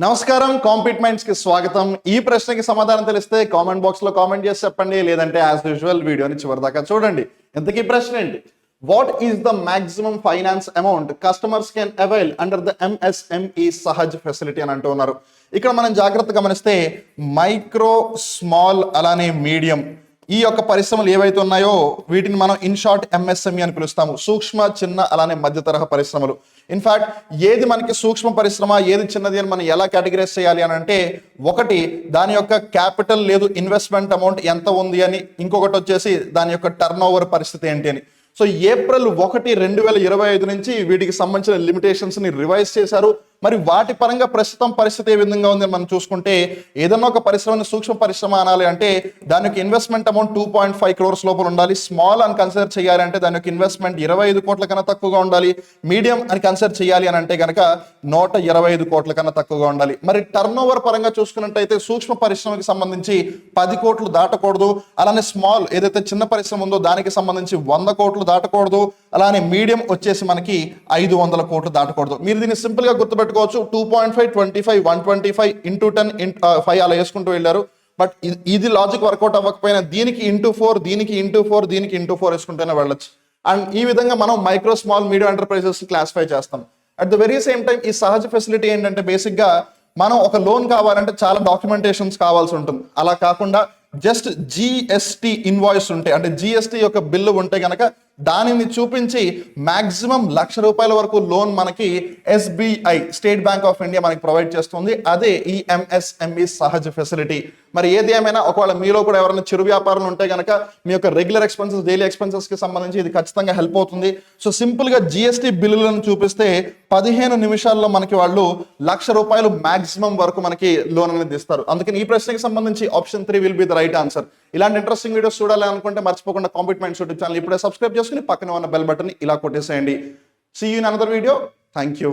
నమస్కారం compete minds కి స్వాగతం. ఈ ప్రశ్నకి సమాధానం తెలిస్తే కామెంట్ బాక్స్ లో కామెంట్ చేసి చెప్పండి, లేదంటే యాజ్ యూజువల్ వీడియోని చివరిదాకా చూడండి. ఇంతకీ ప్రశ్న ఏంటి? What is the maximum finance amount customers can avail under the MSME Sahaj facility అని అంటూ ఉన్నారు. ఇక్కడ మనం జాగ్రత్తగా గమనిస్తే మైక్రో, స్మాల్ అలానే మీడియం ఈ యొక్క పరిశ్రమలు ఏవైతే ఉన్నాయో వీటిని మనం ఇన్ షార్ట్ ఎంఎస్ఎంఈ అని పిలుస్తాము. సూక్ష్మ, చిన్న అలానే మధ్య తరహా పరిశ్రమలు. ఇన్ఫాక్ట్ ఏది మనకి సూక్ష్మ పరిశ్రమ, ఏది చిన్నది అని మనం ఎలా కేటగిరైజ్ చేయాలి అని అంటే, ఒకటి దాని యొక్క క్యాపిటల్ లేదు ఇన్వెస్ట్మెంట్ అమౌంట్ ఎంత ఉంది అని, ఇంకొకటి వచ్చేసి దాని యొక్క టర్న్ ఓవర్ పరిస్థితి ఏంటి అని. సో April 1, 2025 నుంచి వీటికి సంబంధించిన లిమిటేషన్స్ ని రివైజ్ చేశారు. మరి వాటి పరంగా ప్రస్తుతం పరిస్థితి ఏ విధంగా ఉంది మనం చూసుకుంటే, ఏదన్నా ఒక పరిశ్రమని సూక్ష్మ పరిశ్రమ అనాలి అంటే దాని యొక్క ఇన్వెస్ట్మెంట్ అమౌంట్ 2.5 crores లోపల ఉండాలి. స్మాల్ అని కన్సిడర్ చేయాలి అంటే దాని యొక్క ఇన్వెస్ట్మెంట్ 25 కోట్ల కన్నా తక్కువగా ఉండాలి. మీడియం అని కన్సిడర్ చేయాలి అని అంటే కనుక 125 కోట్ల కన్నా తక్కువగా ఉండాలి. మరి టర్న్ ఓవర్ పరంగా చూసుకున్నట్టయితే సూక్ష్మ పరిశ్రమకి సంబంధించి 10 కోట్లు దాటకూడదు. అలానే స్మాల్ ఏదైతే చిన్న పరిశ్రమ ఉందో దానికి సంబంధించి 100 కోట్లు దాటకూడదు. అలానే మీడియం వచ్చేసి మనకి 500 కోట్లు దాటకూడదు. మీరు దీన్ని సింపుల్ గా గుర్తుపెట్టుకోవచ్చు. 2.5, 25, 125 ఇంటూ 10 5 అలా వేసుకుంటూ వెళ్ళారు. బట్ ఇది లాజిక్ వర్కౌట్ అవ్వకపోయినా దీనికి ఇంటూ 4, దీనికి ఇంటూ 4, దీనికి ఇంటూ 4 వేసుకుంటూనే వెళ్ళొచ్చు. అండ్ ఈ విధంగా మనం micro, small, medium enterprises classify చేస్తాం. At the very same time ఈ సహజ ఫెసిలిటీ ఏంటంటే, బేసిక్ గా మనం ఒక లోన్ కావాలంటే చాలా డాక్యుమెంటేషన్స్ కావాల్సి ఉంటుంది. అలా కాకుండా జస్ట్ జిఎస్టి ఇన్వాయిస్ ఉంటే, అంటే జిఎస్టి యొక్క బిల్లు ఉంటే కనుక దానిని చూపించి మాక్సిమం ₹1,00,000 వరకు లోన్ మనకి SBI, state bank of India మనకి ప్రొవైడ్ చేస్తుంది. అదే ఈ ఎంఎస్ఎంఈ సహజ్ ఫెసిలిటీ. మరి ఏది ఏమైనా ఒకవేళ మీలో కూడా ఎవరైనా చిరు వ్యాపారం ఉంటే కనుక మీ యొక్క రెగ్యులర్ ఎక్స్పెన్సెస్, డైలీ ఎక్స్పెన్సెస్ కి సంబంధించి ఇది ఖచ్చితంగా హెల్ప్ అవుతుంది. సో సింపుల్ గా జిఎస్టి బిల్లులను చూపిస్తే 15 నిమిషాల్లో మనకి వాళ్ళు ₹1,00,000 మాక్సిమం వరకు మనకి లోన్ అనేది ఇస్తారు. అందుకని ఈ ప్రశ్నకి సంబంధించి option 3 will be the right answer. ఇలాంటి ఇంట్రెస్టింగ్ వీడియోస్ చూడాలి అనుకుంటే మర్చిపోకుండా కాంపిట్ మైండ్స్ యూట్యూబ్ ఛానల్ ఇప్పుడే సబ్స్క్రైబ్ చేసుకుని పక్కన ఉన్న బెల్ బటన్ ఇలా కొట్టేసేయండి. See you in another video. Thank you.